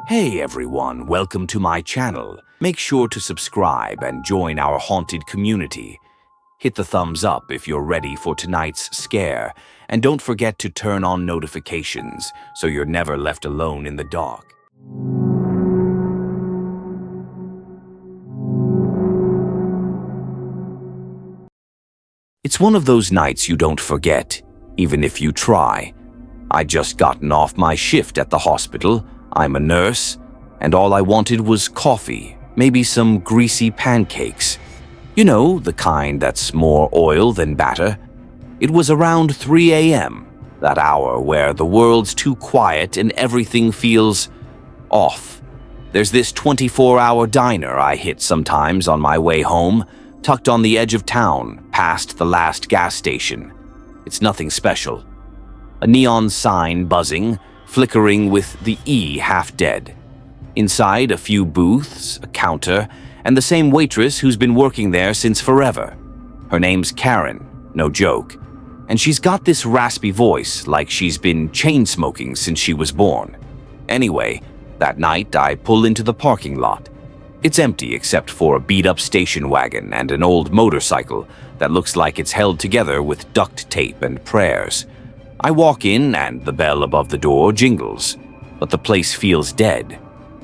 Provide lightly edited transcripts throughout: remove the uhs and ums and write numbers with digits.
Hey everyone, welcome to my channel. Make sure to subscribe and join our haunted community. Hit the thumbs up if you're ready for tonight's scare, and don't forget to turn on notifications so you're never left alone in the dark. It's one of those nights you don't forget, even if you try. I'd just gotten off my shift at the hospital. I'm a nurse, and all I wanted was coffee, maybe some greasy pancakes. You know, the kind that's more oil than batter. It was around 3 a.m., that hour where the world's too quiet and everything feels off. There's this 24-hour diner I hit sometimes on my way home, tucked on the edge of town, past the last gas station. It's nothing special. A neon sign buzzing, flickering with the E half dead. Inside, a few booths, a counter, and the same waitress who's been working there since forever. Her name's Karen, no joke, and she's got this raspy voice like she's been chain-smoking since she was born. Anyway, that night I pull into the parking lot. It's empty except for a beat-up station wagon and an old motorcycle that looks like it's held together with duct tape and prayers. I walk in and the bell above the door jingles, but the place feels dead.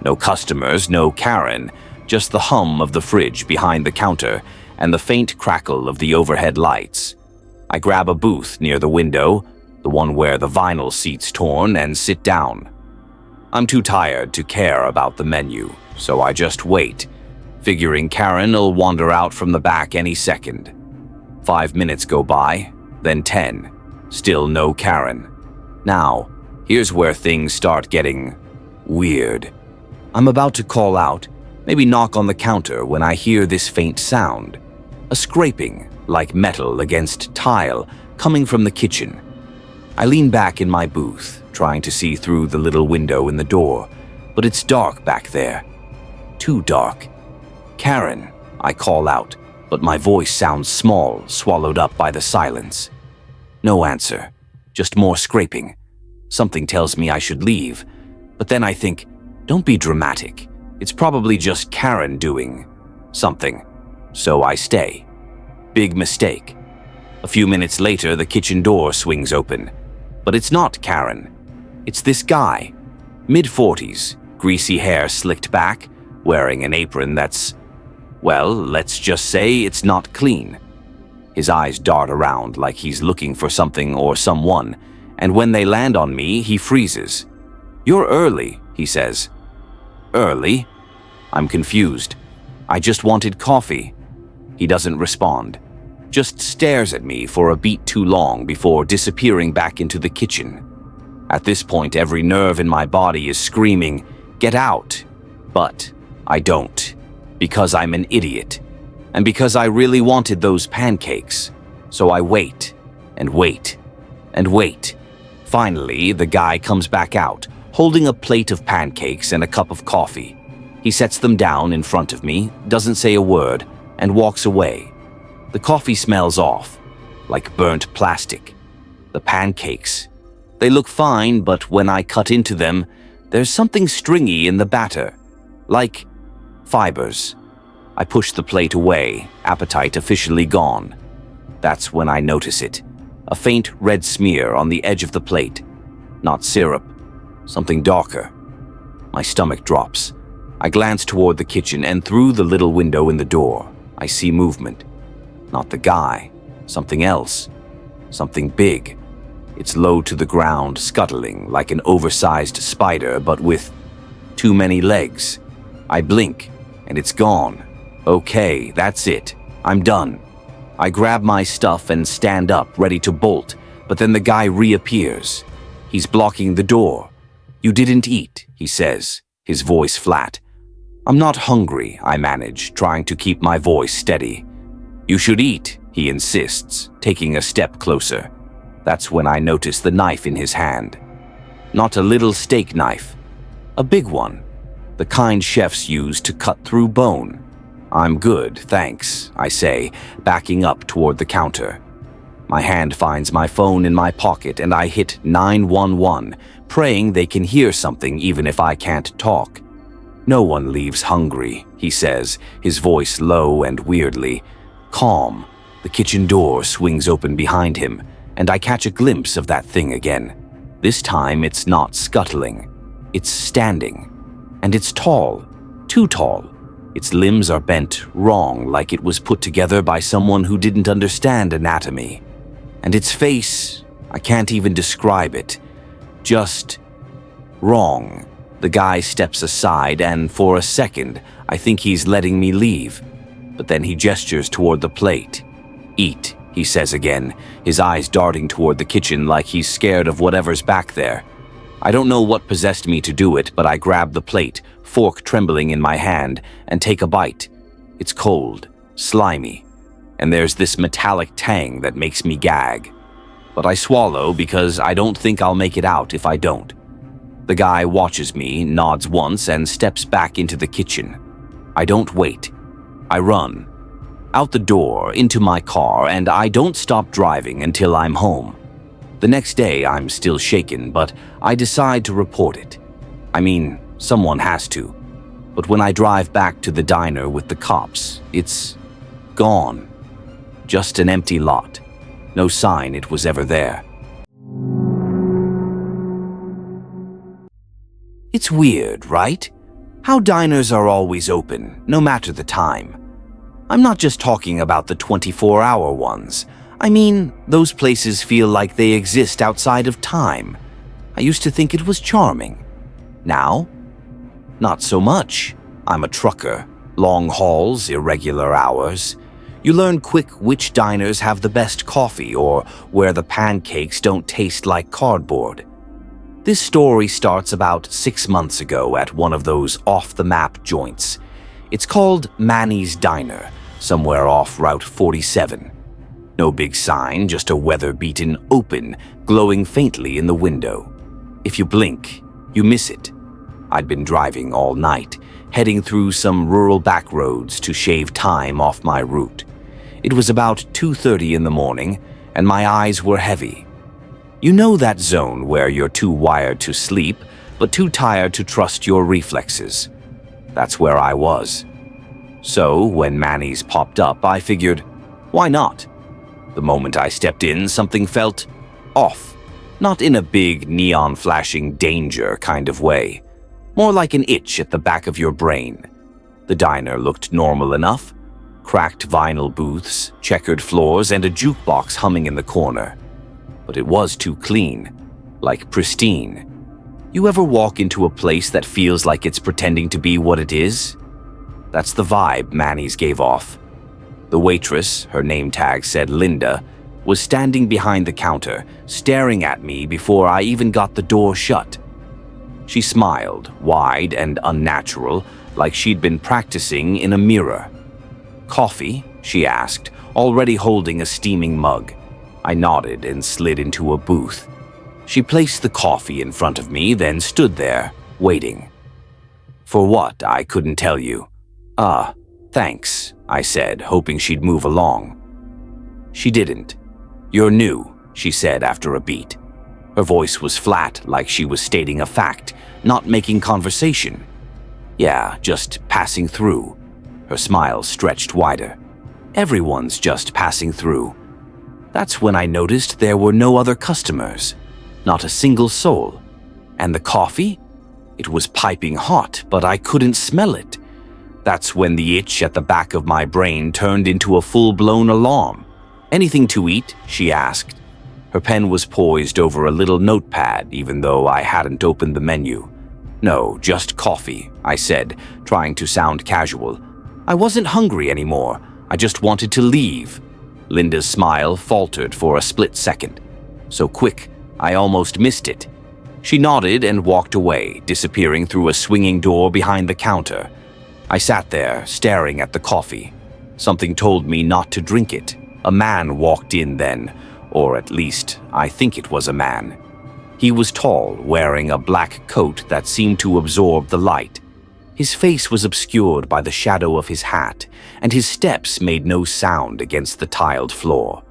No customers, no Karen, just the hum of the fridge behind the counter and the faint crackle of the overhead lights. I grab a booth near the window, the one where the vinyl seat's torn, and sit down. I'm too tired to care about the menu, so I just wait, figuring Karen'll wander out from the back any second. 5 minutes go by, then 10. Still no Karen. Now, here's where things start getting weird. I'm about to call out, maybe knock on the counter, when I hear this faint sound. A scraping, like metal against tile, coming from the kitchen. I lean back in my booth, trying to see through the little window in the door, but it's dark back there. Too dark. Karen, I call out, but my voice sounds small, swallowed up by the silence. No answer, just more scraping. Something tells me I should leave, but then I think, don't be dramatic. It's probably just Karen doing something. So I stay. Big mistake. A few minutes later, the kitchen door swings open. But it's not Karen. It's this guy. Mid-40s, greasy hair slicked back, wearing an apron that's, well, let's just say it's not clean. His eyes dart around like he's looking for something or someone, and when they land on me, he freezes. "You're early," he says. "Early?" I'm confused. "I just wanted coffee." He doesn't respond, just stares at me for a beat too long before disappearing back into the kitchen. At this point, every nerve in my body is screaming, "Get out!" But I don't, because I'm an idiot. And because I really wanted those pancakes. So I wait, and wait, and wait. Finally, the guy comes back out, holding a plate of pancakes and a cup of coffee. He sets them down in front of me, doesn't say a word, and walks away. The coffee smells off, like burnt plastic. The pancakes. They look fine, but when I cut into them, there's something stringy in the batter, like fibers. I push the plate away, appetite officially gone. That's when I notice it. A faint red smear on the edge of the plate. Not syrup, something darker. My stomach drops. I glance toward the kitchen, and through the little window in the door, I see movement. Not the guy, something else. Something big. It's low to the ground, scuttling like an oversized spider, but with too many legs. I blink, and it's gone. Okay, that's it. I'm done. I grab my stuff and stand up, ready to bolt, but then the guy reappears. He's blocking the door. "You didn't eat," he says, his voice flat. "I'm not hungry," I manage, trying to keep my voice steady. "You should eat," he insists, taking a step closer. That's when I notice the knife in his hand. Not a little steak knife. A big one. The kind chefs use to cut through bone. "I'm good, thanks," I say, backing up toward the counter. My hand finds my phone in my pocket and I hit 911, praying they can hear something even if I can't talk. "No one leaves hungry," he says, his voice low and weirdly calm. The kitchen door swings open behind him, and I catch a glimpse of that thing again. This time it's not scuttling. It's standing. And it's tall. Too tall. Its limbs are bent wrong, like it was put together by someone who didn't understand anatomy. And its face, I can't even describe it. Just wrong. The guy steps aside, and for a second, I think he's letting me leave. But then he gestures toward the plate. "Eat," he says again, his eyes darting toward the kitchen like he's scared of whatever's back there. I don't know what possessed me to do it, but I grab the plate, fork trembling in my hand, and take a bite. It's cold, slimy, and there's this metallic tang that makes me gag. But I swallow because I don't think I'll make it out if I don't. The guy watches me, nods once, and steps back into the kitchen. I don't wait. I run. Out the door, into my car, and I don't stop driving until I'm home. The next day, I'm still shaken, but I decide to report it. I mean, someone has to. But when I drive back to the diner with the cops, it's gone. Just an empty lot. No sign it was ever there. It's weird, right? How diners are always open, no matter the time. I'm not just talking about the 24-hour ones. I mean, those places feel like they exist outside of time. I used to think it was charming. Now? Not so much. I'm a trucker. Long hauls, irregular hours. You learn quick which diners have the best coffee or where the pancakes don't taste like cardboard. This story starts about 6 months ago at one of those off-the-map joints. It's called Manny's Diner, somewhere off Route 47. No big sign, just a weather-beaten open, glowing faintly in the window. If you blink, you miss it. I'd been driving all night, heading through some rural back roads to shave time off my route. It was about 2:30 in the morning, and my eyes were heavy. You know that zone where you're too wired to sleep, but too tired to trust your reflexes. That's where I was. So, when Manny's popped up, I figured, why not? The moment I stepped in, something felt off. Not in a big, neon-flashing danger kind of way. More like an itch at the back of your brain. The diner looked normal enough. Cracked vinyl booths, checkered floors, and a jukebox humming in the corner. But it was too clean, like pristine. You ever walk into a place that feels like it's pretending to be what it is? That's the vibe Manny's gave off. The waitress, her name tag said Linda, was standing behind the counter, staring at me before I even got the door shut. She smiled, wide and unnatural, like she'd been practicing in a mirror. "Coffee?" she asked, already holding a steaming mug. I nodded and slid into a booth. She placed the coffee in front of me, then stood there, waiting. For what, I couldn't tell you. "Ah, thanks," I said, hoping she'd move along. She didn't. "You're new," she said after a beat. Her voice was flat, like she was stating a fact, not making conversation. "Yeah, just passing through." Her smile stretched wider. "Everyone's just passing through." That's when I noticed there were no other customers. Not a single soul. And the coffee? It was piping hot, but I couldn't smell it. That's when the itch at the back of my brain turned into a full-blown alarm. "Anything to eat?" she asked. Her pen was poised over a little notepad, even though I hadn't opened the menu. "No, just coffee," I said, trying to sound casual. I wasn't hungry anymore. I just wanted to leave. Linda's smile faltered for a split second. So quick, I almost missed it. She nodded and walked away, disappearing through a swinging door behind the counter. I sat there, staring at the coffee. Something told me not to drink it. A man walked in then, or at least, I think it was a man. He was tall, wearing a black coat that seemed to absorb the light. His face was obscured by the shadow of his hat, and his steps made no sound against the tiled floor.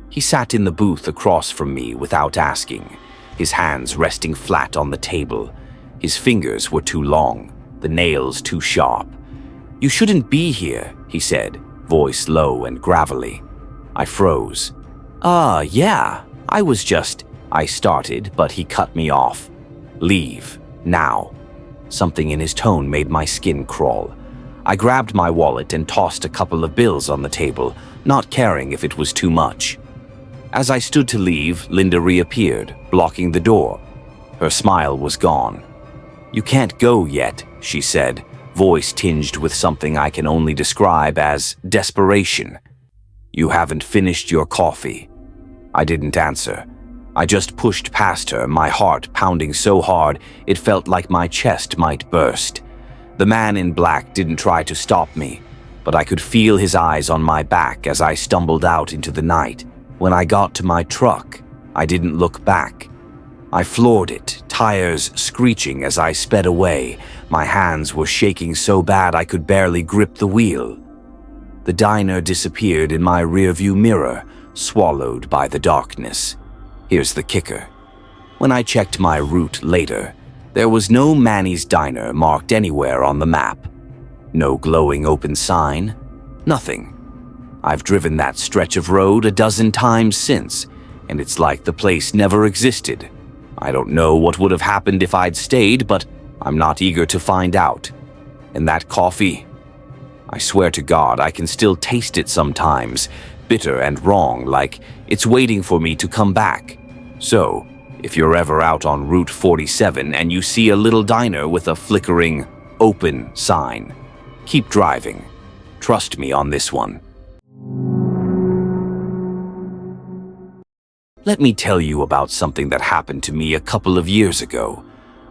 He sat in the booth across from me without asking, his hands resting flat on the table. His fingers were too long, the nails too sharp. "You shouldn't be here," he said, voice low and gravelly. I froze. Yeah, I was just..." I started, but he cut me off. "Leave, now." Something in his tone made my skin crawl. I grabbed my wallet and tossed a couple of bills on the table, not caring if it was too much. As I stood to leave, Linda reappeared, blocking the door. Her smile was gone. "You can't go yet," she said, voice tinged with something I can only describe as desperation. "You haven't finished your coffee." I didn't answer. I just pushed past her, my heart pounding so hard it felt like my chest might burst. The man in black didn't try to stop me, but I could feel his eyes on my back as I stumbled out into the night. When I got to my truck, I didn't look back. I floored it, tires screeching as I sped away. My hands were shaking so bad I could barely grip the wheel. The diner disappeared in my rearview mirror, swallowed by the darkness. Here's the kicker. When I checked my route later, there was no Manny's Diner marked anywhere on the map. No glowing open sign. Nothing. I've driven that stretch of road a dozen times since, and it's like the place never existed. I don't know what would have happened if I'd stayed, but I'm not eager to find out. And that coffee? I swear to God, I can still taste it sometimes, bitter and wrong, like it's waiting for me to come back. So, if you're ever out on Route 47 and you see a little diner with a flickering, open sign, keep driving. Trust me on this one. Let me tell you about something that happened to me a couple of years ago.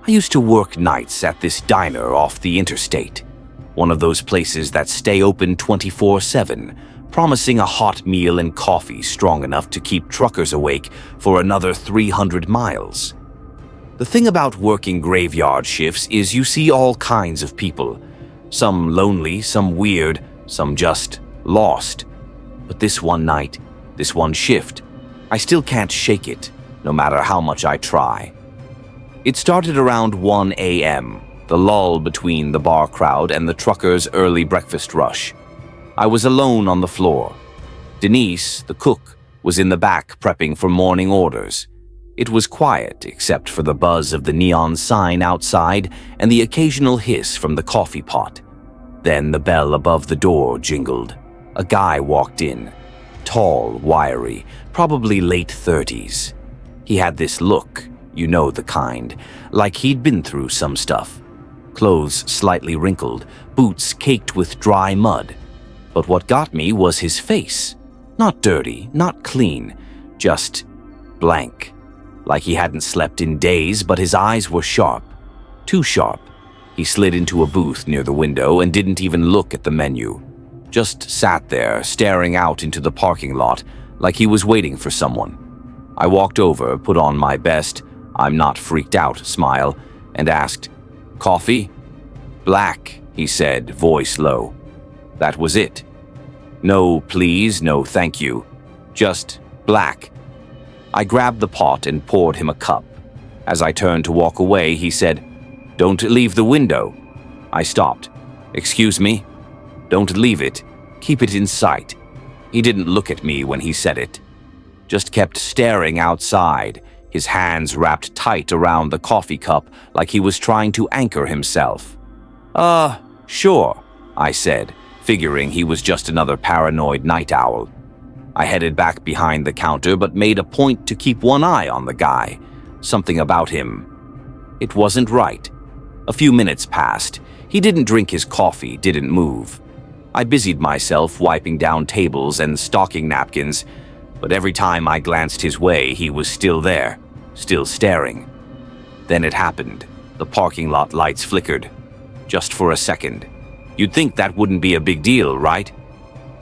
I used to work nights at this diner off the interstate, one of those places that stay open 24/7, promising a hot meal and coffee strong enough to keep truckers awake for another 300 miles. The thing about working graveyard shifts is you see all kinds of people. Some lonely, some weird, some just lost. But this one night, this one shift, I still can't shake it, no matter how much I try. It started around 1 a.m., the lull between the bar crowd and the truckers' early breakfast rush. I was alone on the floor. Denise, the cook, was in the back prepping for morning orders. It was quiet except for the buzz of the neon sign outside and the occasional hiss from the coffee pot. Then the bell above the door jingled. A guy walked in. Tall, wiry, probably late 30s. He had this look, you know the kind, like he'd been through some stuff. Clothes slightly wrinkled, boots caked with dry mud. But what got me was his face. Not dirty, not clean, just blank. Like he hadn't slept in days, but his eyes were sharp. Too sharp. He slid into a booth near the window and didn't even look at the menu. Just sat there, staring out into the parking lot, like he was waiting for someone. I walked over, put on my best, I'm not freaked out smile, and asked, "Coffee?" "Black," he said, voice low. That was it. No please, no thank you. Just black. I grabbed the pot and poured him a cup. As I turned to walk away, he said, "Don't leave the window." I stopped. "Excuse me?" "Don't leave it. Keep it in sight." He didn't look at me when he said it. Just kept staring outside, his hands wrapped tight around the coffee cup like he was trying to anchor himself. Sure," I said, figuring he was just another paranoid night owl. I headed back behind the counter but made a point to keep one eye on the guy. Something about him. It wasn't right. A few minutes passed. He didn't drink his coffee, didn't move. I busied myself wiping down tables and stocking napkins, but every time I glanced his way, he was still there, still staring. Then it happened. The parking lot lights flickered. Just for a second. You'd think that wouldn't be a big deal, right?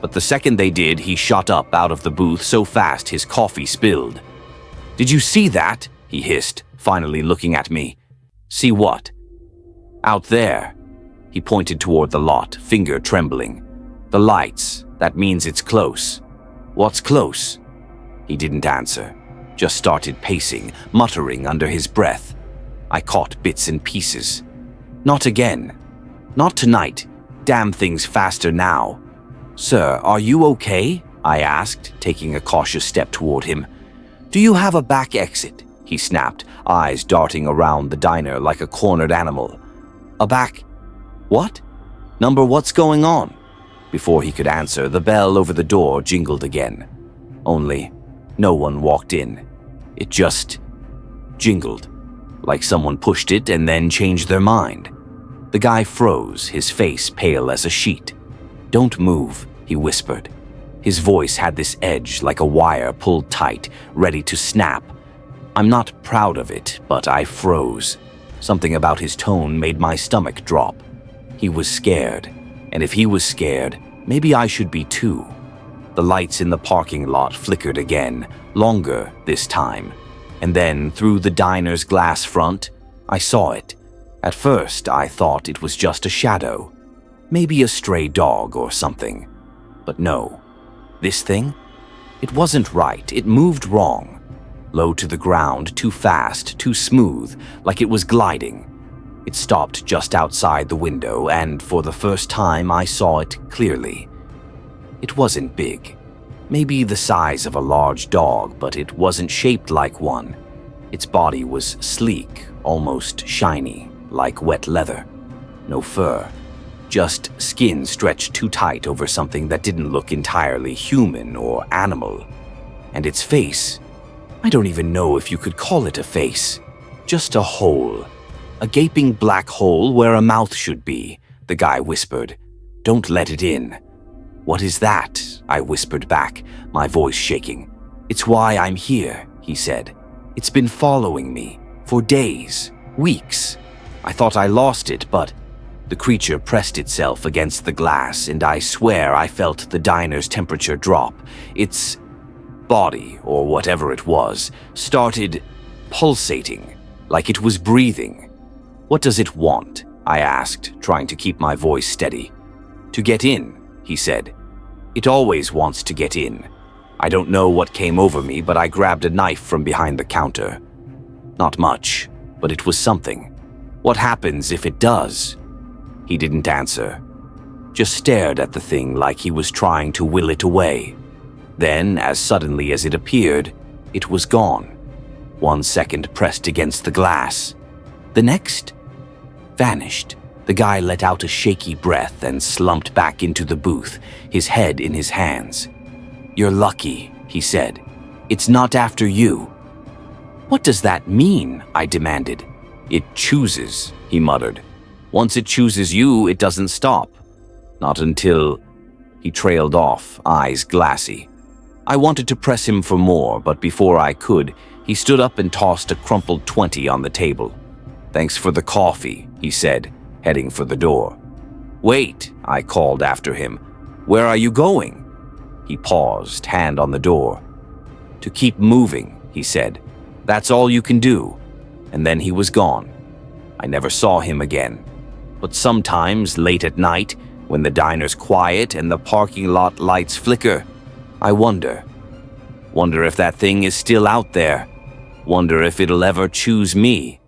But the second they did, he shot up out of the booth so fast his coffee spilled. "Did you see that?" he hissed, finally looking at me. "See what?" "Out there." He pointed toward the lot, finger trembling. "The lights. That means it's close." "What's close?" He didn't answer, just started pacing, muttering under his breath. I caught bits and pieces. Not again. Not tonight. Damn things faster now. Sir, are you okay? I asked, taking a cautious step toward him. Do you have a back exit? He snapped, eyes darting around the diner like a cornered animal. A back... What? Number, what's going on? Before he could answer, the bell over the door jingled again. Only, no one walked in. It just jingled, like someone pushed it and then changed their mind. The guy froze, his face pale as a sheet. Don't move, he whispered. His voice had this edge like a wire pulled tight, ready to snap. I'm not proud of it, but I froze. Something about his tone made my stomach drop. He was scared, and if he was scared, maybe I should be too. The lights in the parking lot flickered again, longer this time, and then through the diner's glass front, I saw it. At first, I thought it was just a shadow, maybe a stray dog or something. But no, this thing? It wasn't right, it moved wrong. Low to the ground, too fast, too smooth, like it was gliding. It stopped just outside the window, and for the first time I saw it clearly. It wasn't big. Maybe the size of a large dog, but it wasn't shaped like one. Its body was sleek, almost shiny, like wet leather. No fur. Just skin stretched too tight over something that didn't look entirely human or animal. And its face, I don't even know if you could call it a face. Just a hole. A gaping black hole where a mouth should be, the guy whispered. Don't let it in. What is that? I whispered back, my voice shaking. It's why I'm here, he said. It's been following me for days, weeks. I thought I lost it, but the creature pressed itself against the glass, and I swear I felt the diner's temperature drop. Its body, or whatever it was, started pulsating, like it was breathing. What does it want? I asked, trying to keep my voice steady. To get in, he said. It always wants to get in. I don't know what came over me, but I grabbed a knife from behind the counter. Not much, but it was something. What happens if it does? He didn't answer, just stared at the thing like he was trying to will it away. Then, as suddenly as it appeared, it was gone. 1 second pressed against the glass. The next, vanished. The guy let out a shaky breath and slumped back into the booth, his head in his hands. You're lucky, he said. It's not after you. What does that mean? I demanded. It chooses, he muttered. Once it chooses you, it doesn't stop. Not until... He trailed off, eyes glassy. I wanted to press him for more, but before I could, he stood up and tossed a crumpled 20 on the table. Thanks for the coffee, he said, heading for the door. Wait, I called after him. Where are you going? He paused, hand on the door. To keep moving, he said. That's all you can do. And then he was gone. I never saw him again. But sometimes, late at night, when the diner's quiet and the parking lot lights flicker, I wonder. Wonder if that thing is still out there. Wonder if it'll ever choose me.